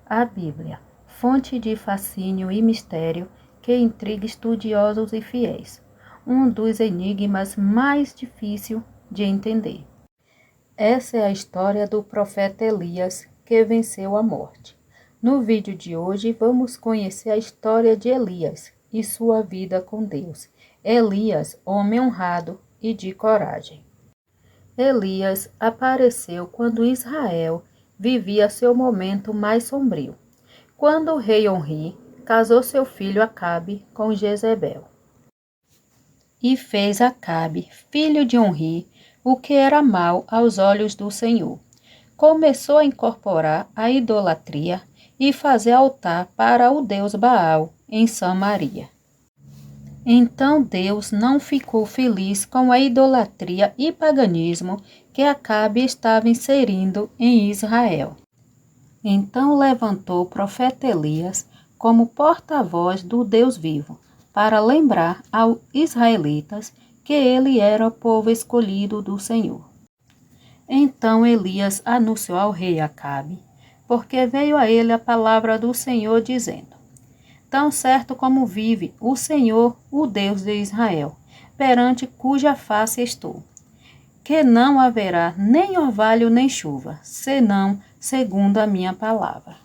A Bíblia, fonte de fascínio e mistério que intriga estudiosos e fiéis, um dos enigmas mais difíceis de entender. Essa é a história do profeta Elias que venceu a morte. No vídeo de hoje vamos conhecer a história de Elias e sua vida com Deus. Elias, homem honrado e de coragem. Elias apareceu quando Israel vivia seu momento mais sombrio, quando o rei Onri casou seu filho Acabe com Jezebel. E fez Acabe, filho de Onri, o que era mal aos olhos do Senhor. Começou a incorporar a idolatria e fazer altar para o deus Baal em Samaria. Então Deus não ficou feliz com a idolatria e paganismo que Acabe estava inserindo em Israel. Então levantou o profeta Elias como porta-voz do Deus vivo, para lembrar aos israelitas que ele era o povo escolhido do Senhor. Então Elias anunciou ao rei Acabe, porque veio a ele a palavra do Senhor dizendo: Tão certo como vive o Senhor, o Deus de Israel, perante cuja face estou, que não haverá nem orvalho nem chuva, senão segundo a minha palavra.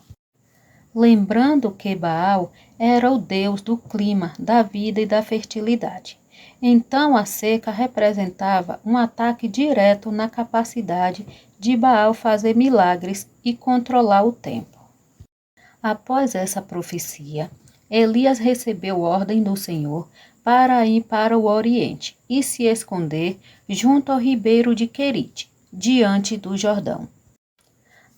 Lembrando que Baal era o deus do clima, da vida e da fertilidade. Então a seca representava um ataque direto na capacidade de Baal fazer milagres e controlar o tempo. Após essa profecia, Elias recebeu ordem do Senhor para ir para o Oriente e se esconder junto ao ribeiro de Querite, diante do Jordão.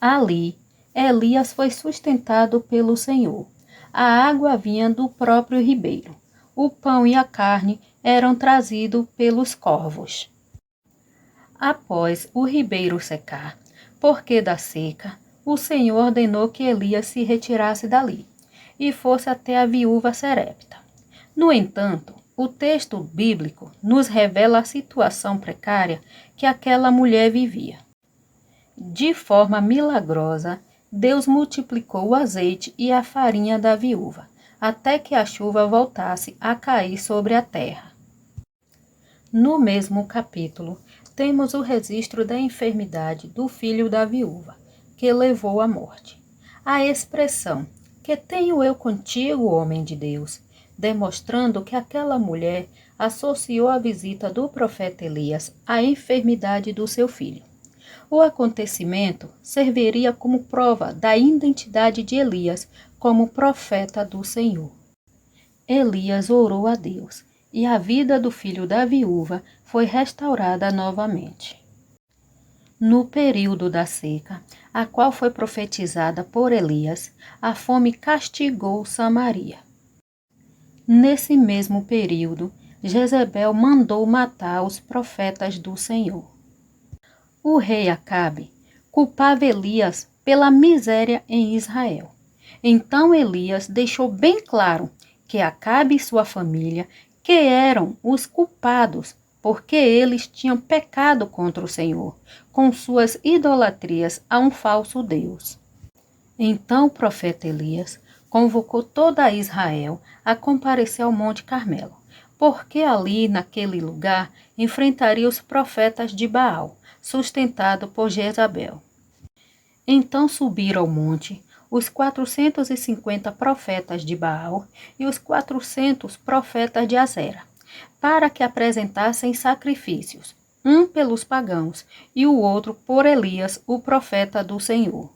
Ali, Elias foi sustentado pelo Senhor. A água vinha do próprio ribeiro. O pão e a carne eram trazidos pelos corvos. Após o ribeiro secar, porque da seca, o Senhor ordenou que Elias se retirasse dali e fosse até a viúva Serepta. No entanto, o texto bíblico nos revela a situação precária que aquela mulher vivia. De forma milagrosa, Deus multiplicou o azeite e a farinha da viúva, até que a chuva voltasse a cair sobre a terra. No mesmo capítulo, temos o registro da enfermidade do filho da viúva, que levou à morte. A expressão "que tenho eu contigo, homem de Deus", demonstrando que aquela mulher associou a visita do profeta Elias à enfermidade do seu filho. O acontecimento serviria como prova da identidade de Elias como profeta do Senhor. Elias orou a Deus e a vida do filho da viúva foi restaurada novamente. No período da seca, a qual foi profetizada por Elias, a fome castigou Samaria. Nesse mesmo período, Jezebel mandou matar os profetas do Senhor. O rei Acabe culpava Elias pela miséria em Israel. Então Elias deixou bem claro que Acabe e sua família que eram os culpados, porque eles tinham pecado contra o Senhor, com suas idolatrias a um falso Deus. Então o profeta Elias convocou toda Israel a comparecer ao Monte Carmelo, porque ali, naquele lugar, enfrentaria os profetas de Baal, sustentado por Jezabel. Então subiram ao monte os 450 profetas de Baal e os 400 profetas de Azera, para que apresentassem sacrifícios, um pelos pagãos e o outro por Elias, o profeta do Senhor.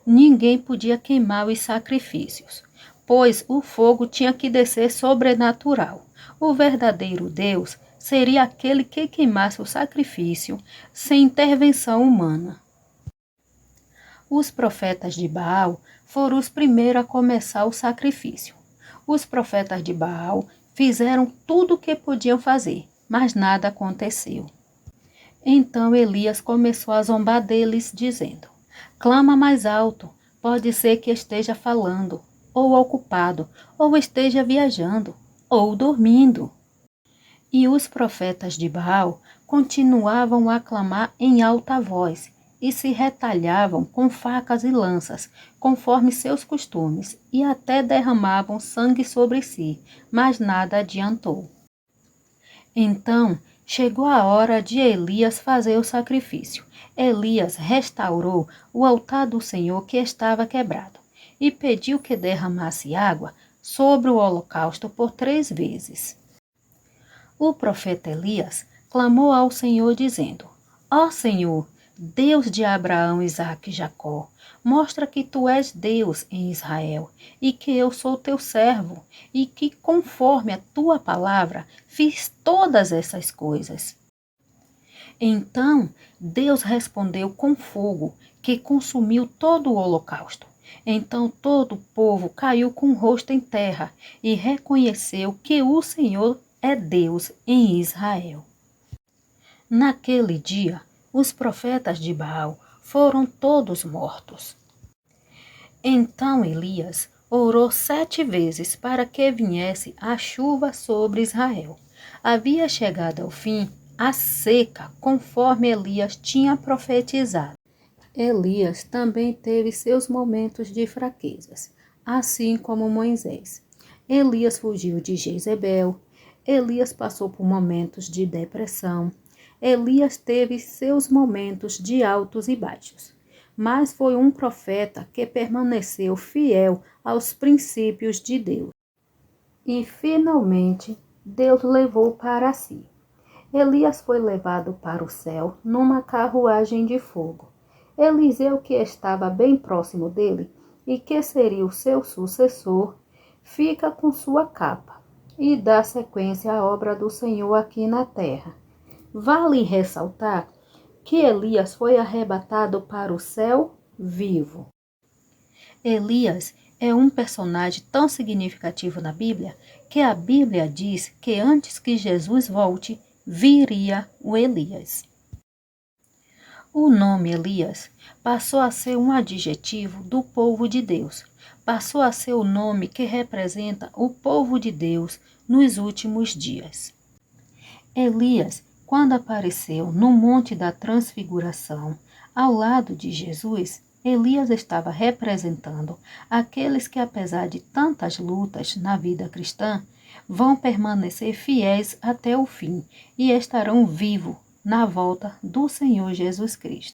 Ninguém podia queimar os sacrifícios, pois o fogo tinha que descer sobrenatural. O verdadeiro Deus seria aquele que queimasse o sacrifício sem intervenção humana. Os profetas de Baal foram os primeiros a começar o sacrifício. Os profetas de Baal fizeram tudo o que podiam fazer, mas nada aconteceu. Então Elias começou a zombar deles, dizendo: "Clama mais alto, pode ser que esteja falando, ou ocupado, ou esteja viajando, ou dormindo." E os profetas de Baal continuavam a clamar em alta voz, e se retalhavam com facas e lanças, conforme seus costumes, e até derramavam sangue sobre si, mas nada adiantou. Então chegou a hora de Elias fazer o sacrifício. Elias restaurou o altar do Senhor que estava quebrado e pediu que derramasse água sobre o holocausto por 3 vezes. O profeta Elias clamou ao Senhor dizendo: Ó Senhor, Deus de Abraão, Isaque e Jacó, mostra que tu és Deus em Israel e que eu sou teu servo e que, conforme a tua palavra, fiz todas essas coisas. Então Deus respondeu com fogo, que consumiu todo o holocausto. Então todo o povo caiu com o rosto em terra e reconheceu que o Senhor é Deus em Israel. Naquele dia, os profetas de Baal foram todos mortos. Então Elias orou 7 vezes para que viesse a chuva sobre Israel. Havia chegado ao fim a seca, conforme Elias tinha profetizado. Elias também teve seus momentos de fraquezas, assim como Moisés. Elias fugiu de Jezebel. Elias passou por momentos de depressão. Elias teve seus momentos de altos e baixos, mas foi um profeta que permaneceu fiel aos princípios de Deus. E, finalmente, Deus levou para si. Elias foi levado para o céu numa carruagem de fogo. Eliseu, que estava bem próximo dele e que seria o seu sucessor, fica com sua capa e dá sequência à obra do Senhor aqui na terra. Vale ressaltar que Elias foi arrebatado para o céu vivo. Elias é um personagem tão significativo na Bíblia que a Bíblia diz que antes que Jesus volte, viria o Elias. O nome Elias passou a ser um adjetivo do povo de Deus. Passou a ser o nome que representa o povo de Deus nos últimos dias. Elias, quando apareceu no Monte da Transfiguração, ao lado de Jesus, Elias estava representando aqueles que, apesar de tantas lutas na vida cristã, vão permanecer fiéis até o fim e estarão vivos na volta do Senhor Jesus Cristo.